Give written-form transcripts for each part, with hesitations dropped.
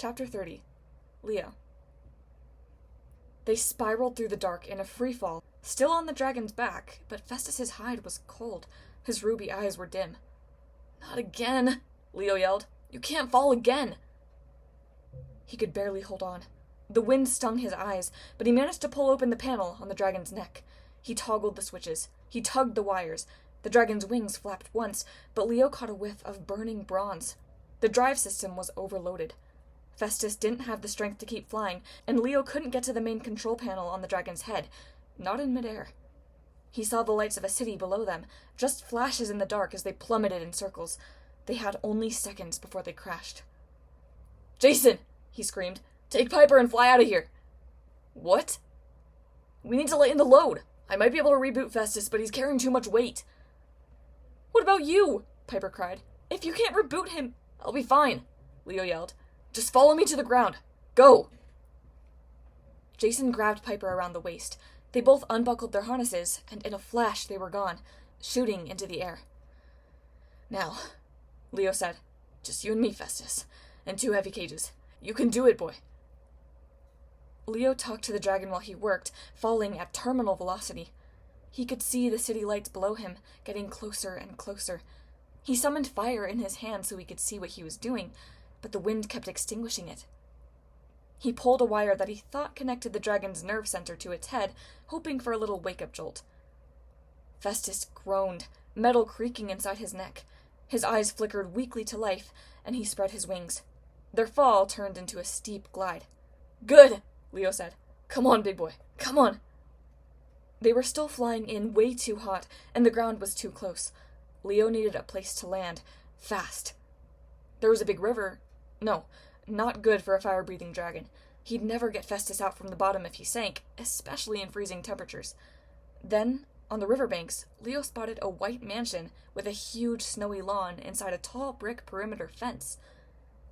Chapter 30. Leo. They spiraled through the dark in a freefall, still on the dragon's back, but Festus's hide was cold. His ruby eyes were dim. "Not again," Leo yelled. "You can't fall again." He could barely hold on. The wind stung his eyes, but he managed to pull open the panel on the dragon's neck. He toggled the switches. He tugged the wires. The dragon's wings flapped once, but Leo caught a whiff of burning bronze. The drive system was overloaded. Festus didn't have the strength to keep flying, and Leo couldn't get to the main control panel on the dragon's head. Not in midair. He saw the lights of a city below them, just flashes in the dark as they plummeted in circles. They had only seconds before they crashed. "Jason!" he screamed. "Take Piper and fly out of here." "What?" "We need to lighten the load. I might be able to reboot Festus, but he's carrying too much weight." "What about you?" Piper cried. "If you can't reboot him..." "I'll be fine," Leo yelled. "Just follow me to the ground. Go!" Jason grabbed Piper around the waist. They both unbuckled their harnesses, and in a flash they were gone, shooting into the air. "Now," Leo said, "just you and me, Festus, and 2 heavy cages. You can do it, boy." Leo talked to the dragon while he worked, falling at terminal velocity. He could see the city lights below him, getting closer and closer. He summoned fire in his hand so he could see what he was doing, but the wind kept extinguishing it. He pulled a wire that he thought connected the dragon's nerve center to its head, hoping for a little wake-up jolt. Festus groaned, metal creaking inside his neck. His eyes flickered weakly to life, and he spread his wings. Their fall turned into a steep glide. "Good," Leo said. "Come on, big boy. Come on." They were still flying in way too hot, and the ground was too close. Leo needed a place to land, fast. There was a big river. No, not good for a fire-breathing dragon. He'd never get Festus out from the bottom if he sank, especially in freezing temperatures. Then, on the riverbanks, Leo spotted a white mansion with a huge snowy lawn inside a tall brick perimeter fence.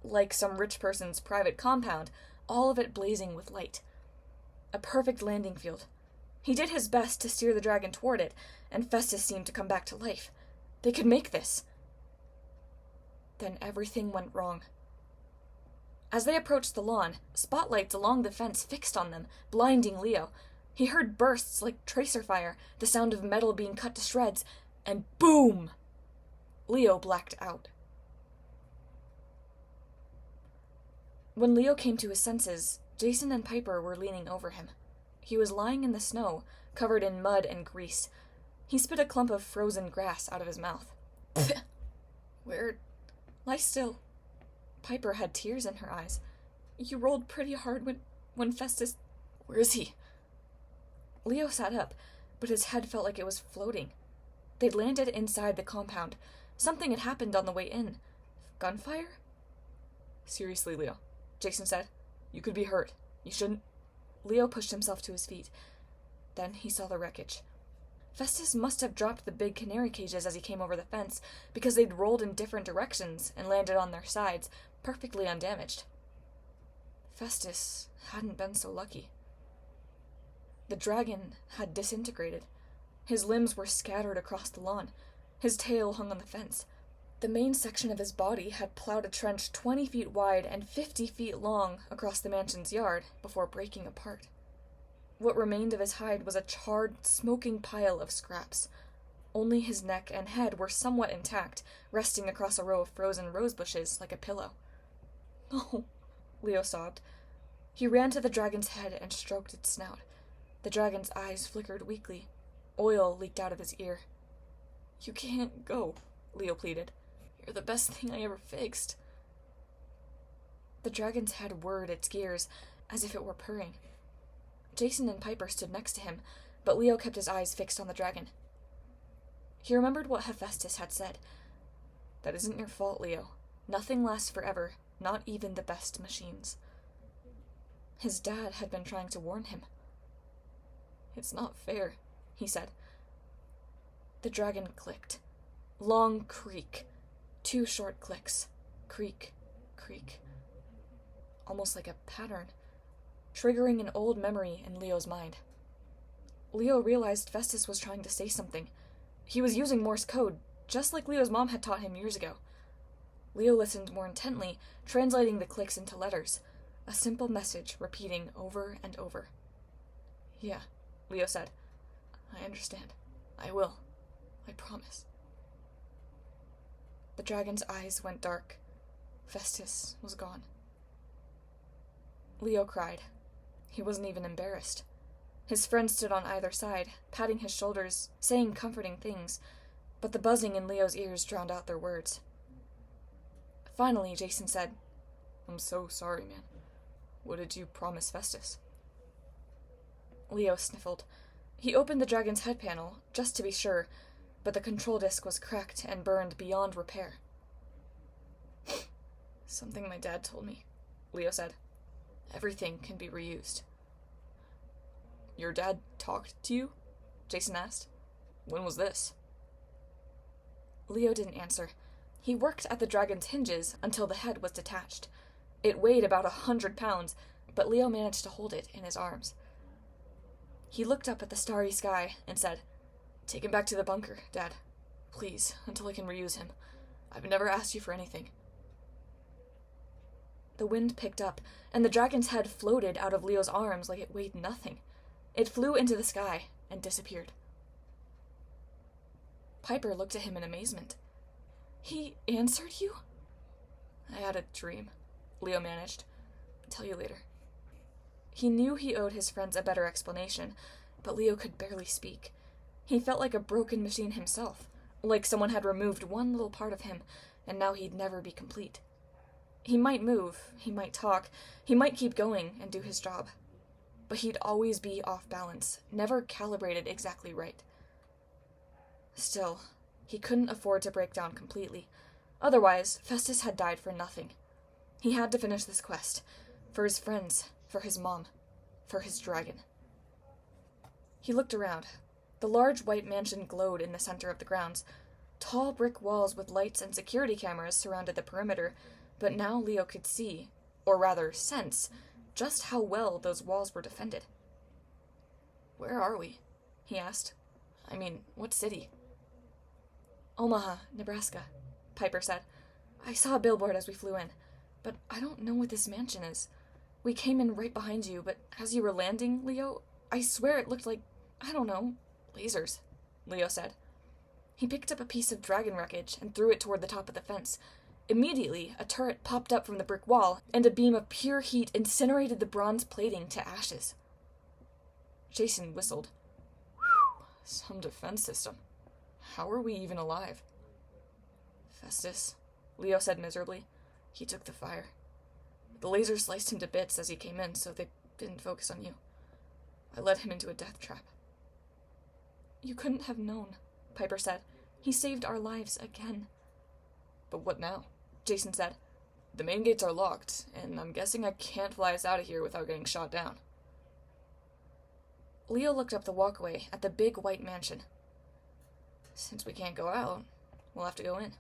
Like some rich person's private compound, all of it blazing with light. A perfect landing field. He did his best to steer the dragon toward it, and Festus seemed to come back to life. They could make this. Then everything went wrong. As they approached the lawn, spotlights along the fence fixed on them, blinding Leo. He heard bursts like tracer fire, the sound of metal being cut to shreds, and boom! Leo blacked out. When Leo came to his senses, Jason and Piper were leaning over him. He was lying in the snow, covered in mud and grease. He spit a clump of frozen grass out of his mouth. "Where? Lie still." Piper had tears in her eyes. "You rolled pretty hard when Festus..." "Where is he?" Leo sat up, but his head felt like it was floating. They'd landed inside the compound. Something had happened on the way in. Gunfire? "Seriously, Leo," Jason said. "You could be hurt. You shouldn't..." Leo pushed himself to his feet. Then he saw the wreckage. Festus must have dropped the big canary cages as he came over the fence, because they'd rolled in different directions and landed on their sides, perfectly undamaged. Festus hadn't been so lucky. The dragon had disintegrated. His limbs were scattered across the lawn. His tail hung on the fence. The main section of his body had plowed a trench 20 feet wide and 50 feet long across the mansion's yard before breaking apart. What remained of his hide was a charred, smoking pile of scraps. Only his neck and head were somewhat intact, resting across a row of frozen rose bushes like a pillow. "Oh," Leo sobbed. He ran to the dragon's head and stroked its snout. The dragon's eyes flickered weakly. Oil leaked out of his ear. "You can't go," Leo pleaded. "You're the best thing I ever fixed." The dragon's head whirred its gears, as if it were purring. Jason and Piper stood next to him, but Leo kept his eyes fixed on the dragon. He remembered what Hephaestus had said. "That isn't your fault, Leo. Nothing lasts forever, not even the best machines." His dad had been trying to warn him. "It's not fair," he said. The dragon clicked. Long creak. 2 short clicks. Creak, creak. Almost like a pattern, triggering an old memory in Leo's mind. Leo realized Festus was trying to say something. He was using Morse code, just like Leo's mom had taught him years ago. Leo listened more intently, translating the clicks into letters. A simple message repeating over and over. "Yeah," Leo said. "I understand. I will. I promise." The dragon's eyes went dark. Festus was gone. Leo cried. He wasn't even embarrassed. His friends stood on either side, patting his shoulders, saying comforting things, but the buzzing in Leo's ears drowned out their words. Finally, Jason said, "I'm so sorry, man. What did you promise Festus?" Leo sniffled. He opened the dragon's head panel, just to be sure, but the control disc was cracked and burned beyond repair. "Something my dad told me," Leo said. "Everything can be reused." "Your dad talked to you?" Jason asked. "When was this?" Leo didn't answer. He worked at the dragon's hinges until the head was detached. It weighed about 100 pounds, but Leo managed to hold it in his arms. He looked up at the starry sky and said, "Take him back to the bunker, Dad. Please, until I can reuse him. I've never asked you for anything." The wind picked up, and the dragon's head floated out of Leo's arms like it weighed nothing. It flew into the sky and disappeared. Piper looked at him in amazement. "He answered you?" "I had a dream," Leo managed. "Tell you later." He knew he owed his friends a better explanation, but Leo could barely speak. He felt like a broken machine himself, like someone had removed one little part of him, and now he'd never be complete. He might move, he might talk, he might keep going and do his job, but he'd always be off balance, never calibrated exactly right. Still, he couldn't afford to break down completely. Otherwise, Festus had died for nothing. He had to finish this quest. For his friends, for his mom, for his dragon. He looked around. The large white mansion glowed in the center of the grounds. Tall brick walls with lights and security cameras surrounded the perimeter, but now Leo could see, or rather sense, just how well those walls were defended. "Where are we?" he asked. "I mean, what city?" "Omaha, Nebraska," Piper said. "I saw a billboard as we flew in, but I don't know what this mansion is. We came in right behind you, but as you were landing, Leo, I swear it looked like, I don't know, lasers," Leo said. He picked up a piece of dragon wreckage and threw it toward the top of the fence. Immediately, a turret popped up from the brick wall, and a beam of pure heat incinerated the bronze plating to ashes. Jason whistled. "Whew, some defense system. How are we even alive?" "Festus," Leo said miserably. "He took the fire. The laser sliced him to bits as he came in, so they didn't focus on you. I led him into a death trap." "You couldn't have known," Piper said. "He saved our lives again." "But what now?" Jason said. "The main gates are locked, and I'm guessing I can't fly us out of here without getting shot down." Leo looked up the walkway at the big white mansion. "Since we can't go out, we'll have to go in."